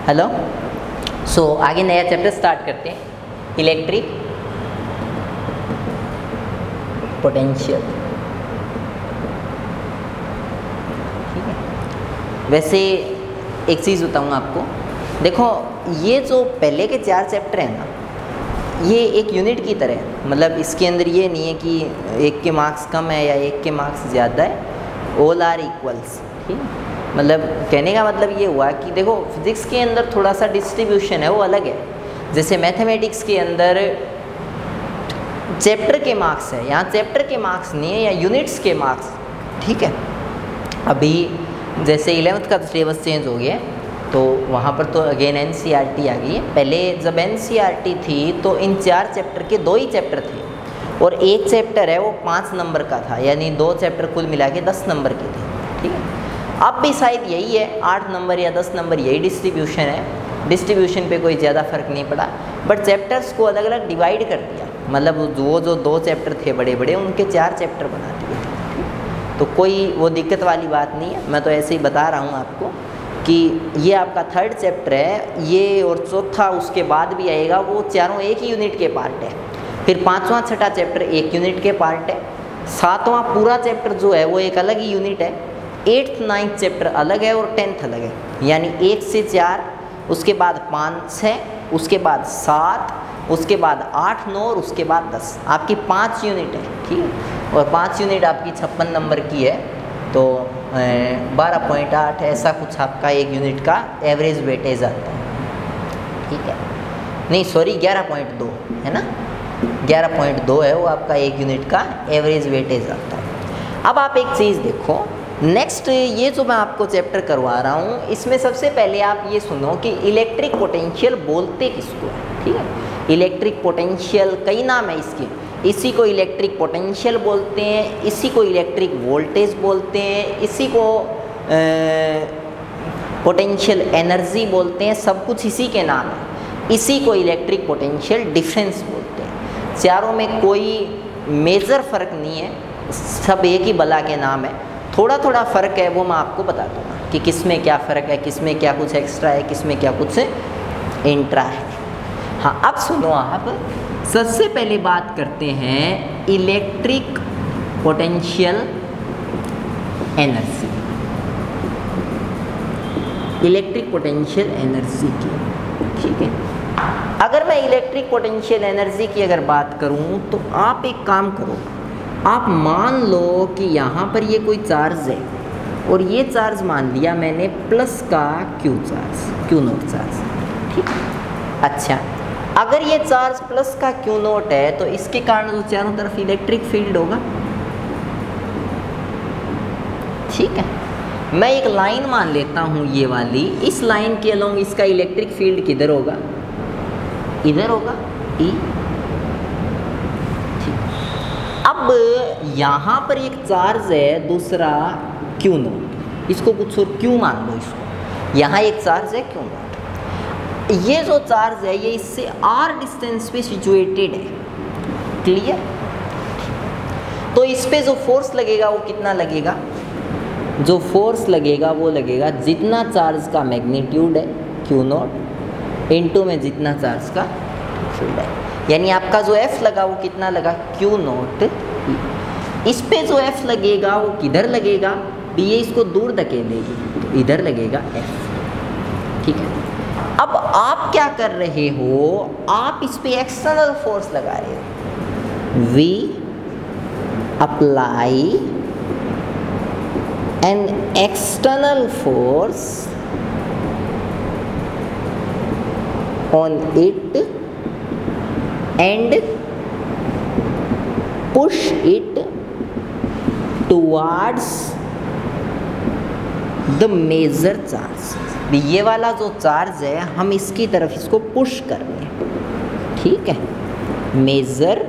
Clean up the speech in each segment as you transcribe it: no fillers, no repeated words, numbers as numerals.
Hello. सो आगे नया chapter start करते हैं, इलेक्ट्रिक पोटेंशियल। ठीक है, वैसे एक चीज़ बताऊँ आपको, देखो ये जो पहले के 4 चैप्टर हैं ना, ये एक यूनिट की तरह है। मतलब इसके अंदर ये नहीं है कि एक के मार्क्स कम है या एक के मार्क्स ज़्यादा है, ऑल आर इक्वल्स। ठीक है, मतलब कहने का मतलब ये हुआ कि देखो फिज़िक्स के अंदर थोड़ा सा डिस्ट्रीब्यूशन है वो अलग है। जैसे मैथमेटिक्स के अंदर चैप्टर के मार्क्स है, यहाँ चैप्टर के मार्क्स नहीं है, या यूनिट्स के मार्क्स। ठीक है, अभी जैसे 11th का सिलेबस चेंज हो गया तो वहाँ पर तो अगेन NCERT आ गई है। पहले जब NCERT थी तो इन 4 चैप्टर के 2 ही चैप्टर थे और एक चैप्टर है वो 5 नंबर का था, यानी 2 चैप्टर कुल मिला के 10 नंबर के थे। ठीक है, अब भी शायद यही है, 8 नंबर या 10 नंबर यही डिस्ट्रीब्यूशन है। डिस्ट्रीब्यूशन पे कोई ज़्यादा फर्क नहीं पड़ा, बट चैप्टर्स को अलग अलग डिवाइड कर दिया। मतलब वो जो 2 चैप्टर थे बड़े बड़े, उनके 4 चैप्टर बना दिए। तो कोई वो दिक्कत वाली बात नहीं है, मैं तो ऐसे ही बता रहा हूँ आपको कि ये आपका 3rd चैप्टर है, ये और चौथा उसके बाद भी आएगा, वो चारों एक ही यूनिट के पार्ट है। फिर 5वां 6ठा चैप्टर एक यूनिट के पार्ट है, 7वां पूरा चैप्टर जो है वो एक अलग ही यूनिट है, 8th 9th चैप्टर अलग है और 10th अलग है। यानी 1 से 4, उसके बाद 5 6, उसके बाद 7, उसके बाद 8 9 और उसके बाद 10। आपकी 5 यूनिट है। ठीक है, और 5 यूनिट आपकी 56 नंबर की है, तो 12.8 ऐसा कुछ आपका एक यूनिट का एवरेज वेटेज आता है। ठीक है, नहीं सॉरी 11.2 है ना, 11.2 है वो आपका एक यूनिट का एवरेज वेटेज आता है। अब आप एक चीज़ देखो, नेक्स्ट ये जो मैं आपको चैप्टर करवा रहा हूँ, इसमें सबसे पहले आप ये सुनो कि इलेक्ट्रिक पोटेंशियल बोलते किसको है। ठीक है, इलेक्ट्रिक पोटेंशियल कई नाम है इसके, इसी को इलेक्ट्रिक पोटेंशियल बोलते हैं, इसी को इलेक्ट्रिक वोल्टेज बोलते हैं, इसी को पोटेंशियल एनर्जी बोलते हैं, सब कुछ इसी के नाम है। इसी को इलेक्ट्रिक पोटेंशियल डिफरेंस बोलते हैं। चारों में कोई मेजर फ़र्क नहीं है, सब एक ही बला के नाम है। थोड़ा थोड़ा फ़र्क है, वो मैं आपको बता दूँगा कि किस में क्या फ़र्क है, किस में क्या कुछ एक्स्ट्रा है, किस में क्या कुछ इंट्रा है। हाँ, अब सुनो आप, सबसे पहले बात करते हैं electric potential energy, electric potential energy की। ठीक है, अगर मैं इलेक्ट्रिक पोटेंशियल एनर्जी की अगर बात करूं तो आप एक काम करो, आप मान लो कि यहाँ पर ये कोई चार्ज है और ये चार्ज मान लिया मैंने प्लस का Q चार्ज, Q0 चार्ज। ठीक है, अच्छा अगर ये चार्ज प्लस का Q0 है तो इसके कारण जो चारों तरफ इलेक्ट्रिक फील्ड होगा। ठीक है, मैं एक लाइन मान लेता हूँ ये वाली, इस लाइन के अलोंग इसका इलेक्ट्रिक फील्ड किधर होगा, इधर होगा E। ठीक, अब यहाँ पर एक चार्ज है दूसरा Q0, इसको कुछ और Q मान लो इसको, यहाँ एक चार्ज है Q0। ये जो चार्ज है ये इससे r डिस्टेंस पे सिचुएटेड है। क्लियर, तो इस पे जो फोर्स लगेगा वो कितना लगेगा, जो फोर्स लगेगा वो लगेगा जितना चार्ज का मैग्नीट्यूड है Q0 इनटू में जितना चार्ज का फील्ड है। यानी आपका जो F लगा वो कितना लगा, Q0। इस पे जो F लगेगा वो किधर लगेगा, ये इसको दूर धकेलेगी तो इधर लगेगा F। ठीक है, अब आप क्या कर रहे हो, आप इस पे एक्सटर्नल फोर्स लगा रहे हो। We apply an external force on it and push it towards the major charge. ये वाला जो चार्ज है हम इसकी तरफ इसको पुश कर रहे हैं। ठीक है, मेजर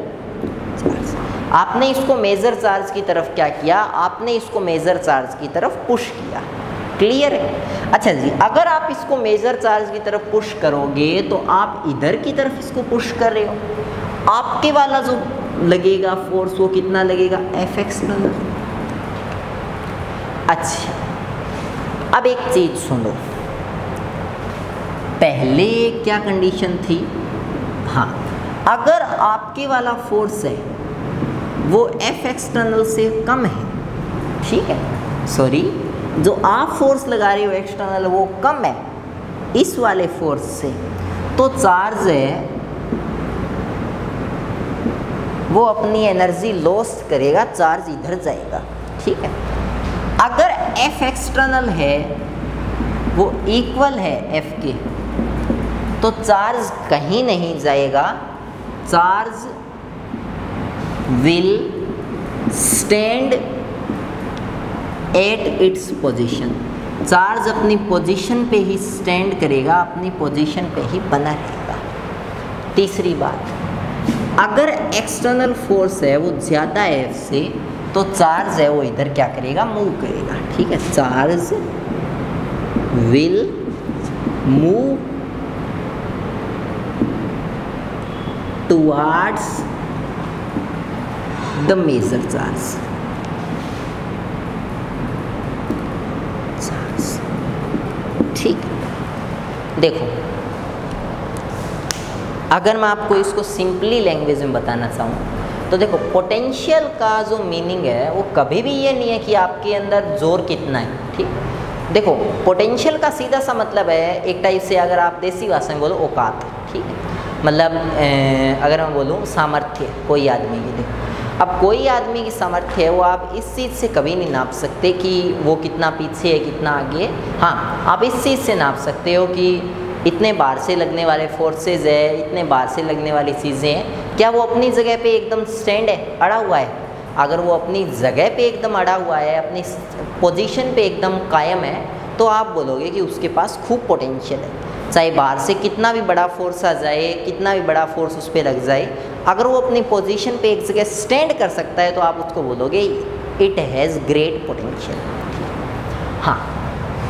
चार्ज, आपने इसको मेजर चार्ज की तरफ क्या किया, आपने इसको मेजर चार्ज की तरफ पुश किया। क्लियर है। अच्छा जी, अगर आप इसको मेजर चार्ज की तरफ पुश करोगे तो आप इधर की तरफ इसको पुश कर रहे हो, आपके वाला जो लगेगा फोर्स वो कितना लगेगा, F एक्सटर्नल। अच्छा, अब एक चीज सुनो, पहले क्या कंडीशन थी, हाँ, अगर आपके वाला फोर्स है वो एफ एक्सटर्नल से कम है, ठीक है, सॉरी, जो आप फोर्स लगा रहे हो एक्सटर्नल वो कम है इस वाले फोर्स से, तो चार्ज है वो अपनी एनर्जी लॉस करेगा, चार्ज इधर जाएगा, ठीक है। अगर एफ एक्सटर्नल है वो इक्वल है एफ के, तो चार्ज कहीं नहीं जाएगा, charge will stand at its position, charge अपनी पोजीशन पे ही स्टैंड करेगा, अपनी पोजीशन पे ही बना रहेगा। तीसरी बात, अगर एक्सटर्नल फोर्स है वो ज़्यादा है एफ से, तो चार्ज है वो इधर क्या करेगा, मूव करेगा, ठीक है, charge will move towards the major charge, ठीक। देखो, अगर मैं आपको इसको सिंपली लैंग्वेज में बताना चाहूँ तो देखो, पोटेंशियल का जो मीनिंग है वो कभी भी ये नहीं है कि आपके अंदर जोर कितना है, ठीक। देखो, पोटेंशियल का सीधा सा मतलब है, एक टाइप से अगर आप देसी भाषा में बोलो औकात, ठीक है, मतलब अगर मैं बोलूँ सामर्थ्य कोई आदमी की, देखो अब कोई आदमी की सामर्थ्य है वो आप इस चीज़ से कभी नहीं नाप सकते कि वो कितना पीछे है कितना आगे है। हाँ, आप इस चीज़ से नाप सकते हो कि इतने बार से लगने वाले फोर्सेज है, इतने बार से लगने वाली चीज़ें हैं, क्या वो अपनी जगह पे एकदम स्टैंड है, अड़ा हुआ है। अगर वो अपनी जगह पे एकदम अड़ा हुआ है, अपनी पोजीशन पे एकदम कायम है, तो आप बोलोगे कि उसके पास खूब पोटेंशियल है। चाहे बाहर से कितना भी बड़ा फोर्स आ जाए, कितना भी बड़ा फोर्स उस पर लग जाए, अगर वो अपनी पोजीशन पे एक जगह स्टैंड कर सकता है तो आप उसको बोलोगे इट हैज़ ग्रेट पोटेंशियल। हाँ,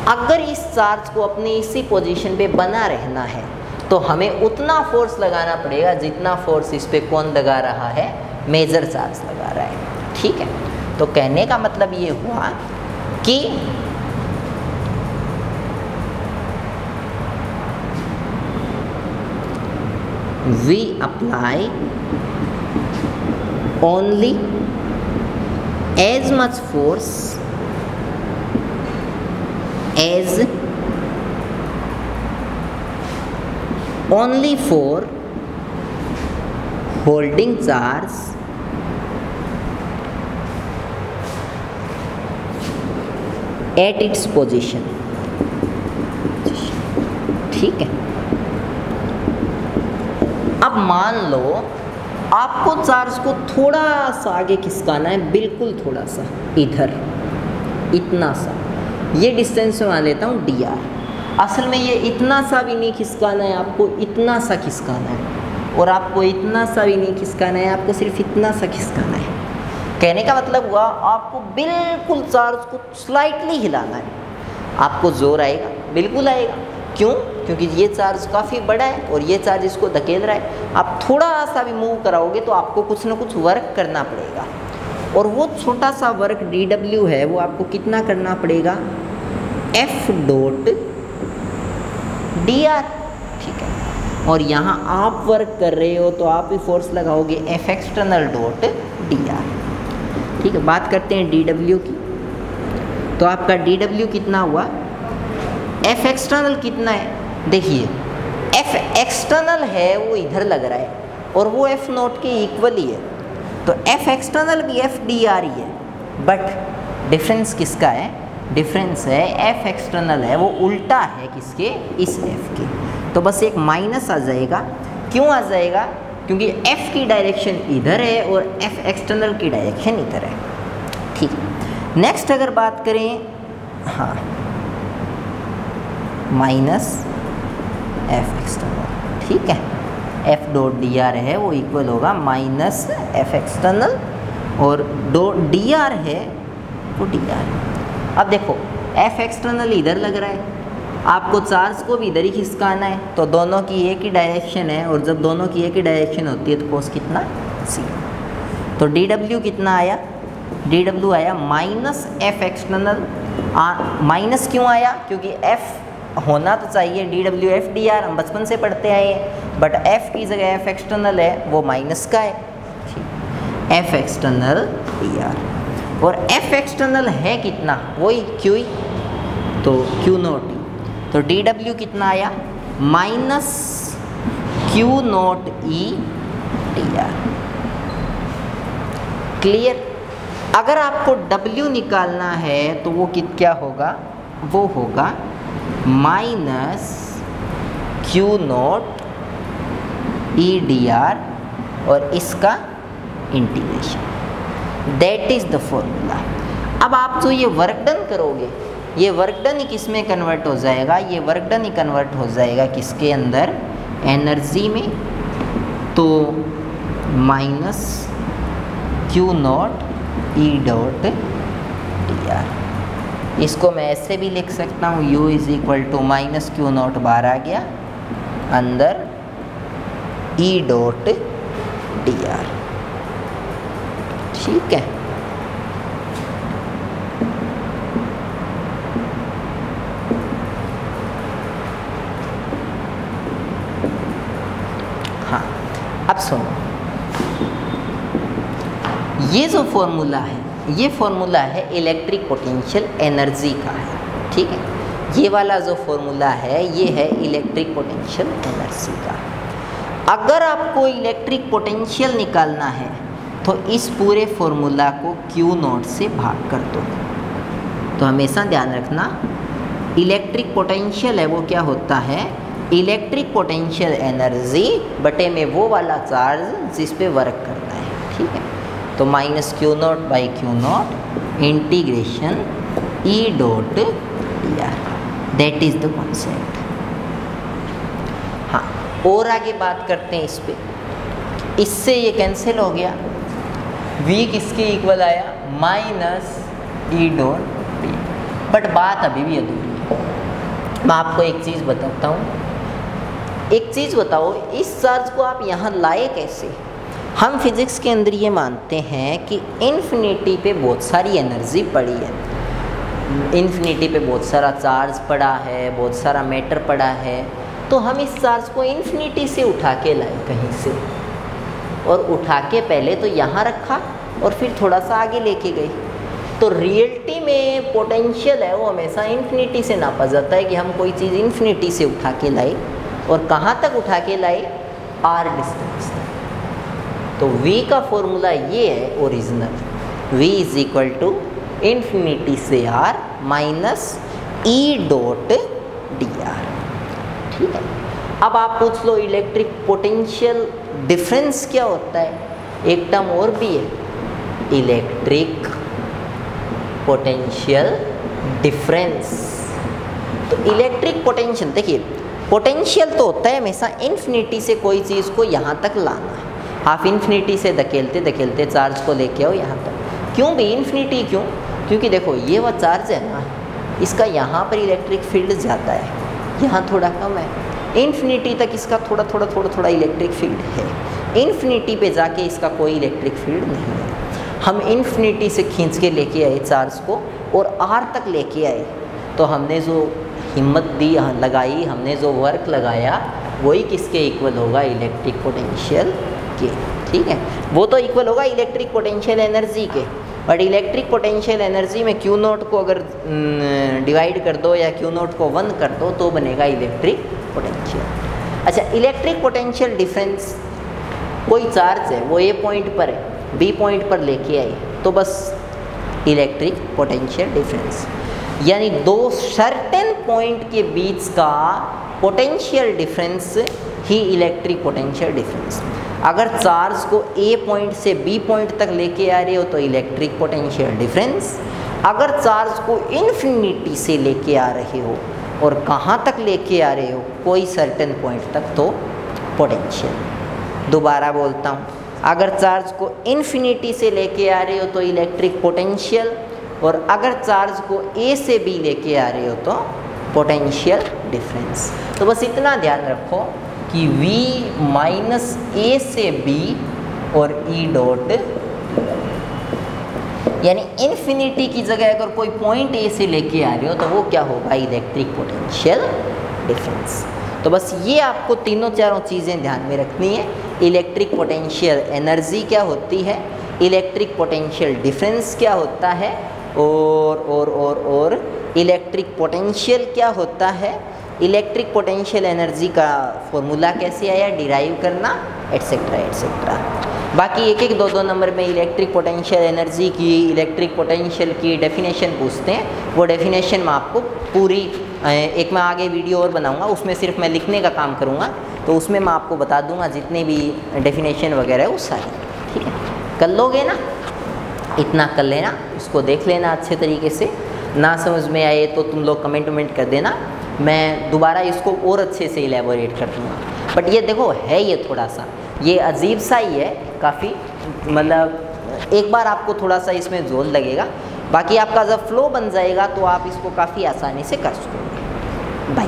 अगर इस चार्ज को अपनी इसी पोजीशन पे बना रहना है तो हमें उतना फोर्स लगाना पड़ेगा जितना फोर्स इस पे कौन लगा रहा है, मेजर चार्ज लगा रहा है, ठीक है। तो कहने का मतलब ये हुआ कि we apply only as much force as only for holding charge at its position, ठीक है। अब मान लो आपको चार्ज को थोड़ा सा आगे खिसकाना है, बिल्कुल थोड़ा सा, इधर इतना सा, ये डिस्टेंस में मान लेता हूँ dr। असल में ये इतना सा भी नहीं खिसकाना है, आपको इतना सा खिसकाना है, और आपको इतना सा भी नहीं खिसकाना है, आपको सिर्फ इतना सा खिसकाना है। कहने का मतलब हुआ आपको बिल्कुल चार्ज को स्लाइटली हिलाना है, आपको जोर आएगा, बिल्कुल आएगा। क्यों? क्योंकि ये चार्ज काफ़ी बड़ा है और ये चार्ज इसको धकेल रहा है। आप थोड़ा सा भी मूव कराओगे तो आपको कुछ ना कुछ वर्क करना पड़ेगा, और वो छोटा सा वर्क dw है वो आपको कितना करना पड़ेगा, F डॉट dr, ठीक है। और यहाँ आप वर्क कर रहे हो तो आप भी फोर्स लगाओगे F एक्सटर्नल डॉट dr, ठीक है। बात करते हैं dw की, तो आपका dw कितना हुआ, F एक्सटर्नल कितना है, देखिए F एक्सटर्नल है वो इधर लग रहा है और वो F नोट के इक्वल ही है, तो F एक्सटर्नल भी F dr ही है, बट डिफरेंस किसका है, डिफरेंस है F एक्सटर्नल है वो उल्टा है किसके, इस F के, तो बस एक माइनस आ जाएगा। क्यों आ जाएगा, क्योंकि F की डायरेक्शन इधर है और F एक्सटर्नल की डायरेक्शन इधर है, ठीक है। नेक्स्ट अगर बात करें, हाँ, माइनस F एक्सटर्नल, ठीक है, F डॉट dr है वो इक्वल होगा माइनस F एक्सटर्नल, और डॉट dr है वो dr। अब देखो F एक्सटर्नल इधर लग रहा है, आपको चार्ज को भी इधर ही खिसकाना है, तो दोनों की एक ही डायरेक्शन है, और जब दोनों की एक ही डायरेक्शन होती है तो कोस कितना, c, तो dw कितना आया, dw आया माइनस F एक्सटर्नल। माइनस क्यों आया, क्योंकि F होना तो चाहिए dWf/dr, हम बचपन से पढ़ते आए हैं, बट f की जगह f एक्सटर्नल है, वो माइनस का है, f एक्सटर्नल dr। और f एक्सटर्नल है कितना, वही q, तो Q0 e, तो dW कितना आया minus Q0 e dr। Clear. अगर आपको W निकालना है तो वो क्या होगा, वो होगा माइनस Q0 e dr और इसका integration, that is the formula. अब आप जो ये वर्क डन करोगे, ये वर्क डन ही किस में कन्वर्ट हो जाएगा, ये वर्क डन ही कन्वर्ट हो जाएगा किसके अंदर, एनर्जी में। तो minus Q0 e dot dr, इसको मैं ऐसे भी लिख सकता हूँ, U is equal to minus Q0 बाहर आ गया, अंदर E डॉट dr। ठीक है। हाँ, अब सुनो, ये जो फॉर्मूला है, ये फॉर्मूला है इलेक्ट्रिक पोटेंशियल एनर्जी का है, ठीक है। ये वाला जो फॉर्मूला है ये है इलेक्ट्रिक पोटेंशियल एनर्जी का। अगर आपको इलेक्ट्रिक पोटेंशियल निकालना है तो इस पूरे फॉर्मूला को Q0 से भाग कर दो। तो हमेशा ध्यान रखना, इलेक्ट्रिक पोटेंशियल है वो क्या होता है, इलेक्ट्रिक पोटेंशियल एनर्जी बटे में वो वाला चार्ज जिस पे वर्क करता है, ठीक है। तो minus Q0 by Q0 integration E dot dr, that is the concept. हाँ, और आगे बात करते हैं इस पे। इससे ये कैंसिल हो गया, V किसके इक्वल आया, minus E dot dr। But बात अभी भी अधूरी है। मैं आपको एक चीज़ बताता हूँ, एक चीज़ बताओ, इस चार्ज को आप यहाँ लाए कैसे। हम फिज़िक्स के अंदर ये मानते हैं कि इन्फिनिटी पे बहुत सारी एनर्जी पड़ी है, इन्फिनिटी पे बहुत सारा चार्ज पड़ा है, बहुत सारा मैटर पड़ा है, तो हम इस चार्ज को इन्फिनिटी से उठा के लाए कहीं से, और उठा के पहले तो यहाँ रखा और फिर थोड़ा सा आगे लेके गए। तो रियलिटी में पोटेंशियल है वो हमेशा इन्फिनिटी से नापा जाता है कि हम कोई चीज़ इन्फिनिटी से उठा के लाए, और कहाँ तक उठा के लाए, r डिस्टेंस तक। तो V का फॉर्मूला ये है original, V is equal to infinity से r minus E dot dr, ठीक है। अब आप पूछ लो इलेक्ट्रिक पोटेंशियल डिफरेंस क्या होता है, एक टर्म और भी है, इलेक्ट्रिक पोटेंशियल डिफरेंस। तो इलेक्ट्रिक पोटेंशियल, देखिए पोटेंशियल तो होता है हमेशा इन्फिनिटी से कोई चीज़ को यहाँ तक लाना। आप इन्फिनिटी से धकेलते धकेलते चार्ज को लेके आओ यहाँ तक। क्यों भी इन्फिनिटी, क्यों, क्योंकि देखो ये वह चार्ज है ना, इसका यहाँ पर इलेक्ट्रिक फील्ड ज़्यादा है, यहाँ थोड़ा कम है। इन्फिनिटी तक इसका थोड़ा थोड़ा थोड़ा थोड़ा इलेक्ट्रिक फील्ड है, इन्फिनिटी पे जाके इसका कोई इलेक्ट्रिक फील्ड नहीं है। हम इन्फिनिटी से खींच के लेके आए चार्ज को और r तक लेके आए, तो हमने जो हिम्मत दी लगाई, हमने जो वर्क लगाया, वही किसके इक्वल होगा, इलेक्ट्रिक पोटेंशियल के, ठीक है। वो तो इक्वल होगा इलेक्ट्रिक पोटेंशियल एनर्जी के, बट इलेक्ट्रिक पोटेंशियल एनर्जी में Q0 को अगर डिवाइड कर दो या Q0 को 1 कर दो तो बनेगा इलेक्ट्रिक पोटेंशियल। अच्छा, इलेक्ट्रिक पोटेंशियल डिफरेंस, कोई चार्ज है वो A पॉइंट पर है, B पॉइंट पर लेके आए, तो बस इलेक्ट्रिक पोटेंशियल डिफरेंस, यानी दो सर्टेन पॉइंट के बीच का पोटेंशियल डिफरेंस ही इलेक्ट्रिक पोटेंशियल डिफरेंस। अगर चार्ज को A पॉइंट से B पॉइंट तक लेके आ रहे हो तो इलेक्ट्रिक पोटेंशियल डिफरेंस, अगर चार्ज को इन्फिनिटी से लेके आ रहे हो और कहाँ तक लेके आ रहे हो, कोई सर्टेन पॉइंट तक, तो पोटेंशियल। दोबारा बोलता हूँ, अगर चार्ज को इन्फिनिटी से लेके आ रहे हो तो इलेक्ट्रिक पोटेंशियल, और अगर चार्ज को A से B लेके आ रहे हो तो पोटेंशियल डिफरेंस। तो बस इतना ध्यान रखो कि V माइनस A से B और E डॉट, यानी इन्फिनिटी की जगह अगर कोई पॉइंट ए से लेके आ रहे हो तो वो क्या होगा, इलेक्ट्रिक पोटेंशियल डिफरेंस। तो बस ये आपको तीनों चारों चीज़ें ध्यान में रखनी है। इलेक्ट्रिक पोटेंशियल एनर्जी क्या होती है, इलेक्ट्रिक पोटेंशियल डिफरेंस क्या होता है, और इलेक्ट्रिक पोटेंशियल क्या होता है, इलेक्ट्रिक पोटेंशियल एनर्जी का फॉर्मूला कैसे आया, डिराइव करना, एट्सेट्रा एट्सेट्रा। बाकी एक एक दो दो नंबर में इलेक्ट्रिक पोटेंशियल एनर्जी की, इलेक्ट्रिक पोटेंशियल की डेफिनेशन पूछते हैं। वो डेफिनेशन मैं आपको पूरी एक मैं आगे वीडियो और बनाऊंगा, उसमें सिर्फ मैं लिखने का काम करूंगा, तो उसमें मैं आपको बता दूंगा जितने भी डेफिनेशन वगैरह है वो सारी। ठीक है, कर लोगे ना, इतना कर लेना, इसको देख लेना अच्छे तरीके से। ना समझ में आए तो तुम लोग कमेंट कर देना, मैं दोबारा इसको और अच्छे से इलेबोरेट कर दूँगा। बट ये देखो है ये थोड़ा सा ये अजीब सा ही है काफ़ी, मतलब एक बार आपको थोड़ा सा इसमें जोर लगेगा, बाकी आपका जब फ्लो बन जाएगा तो आप इसको काफ़ी आसानी से कर सकोगे। बाय।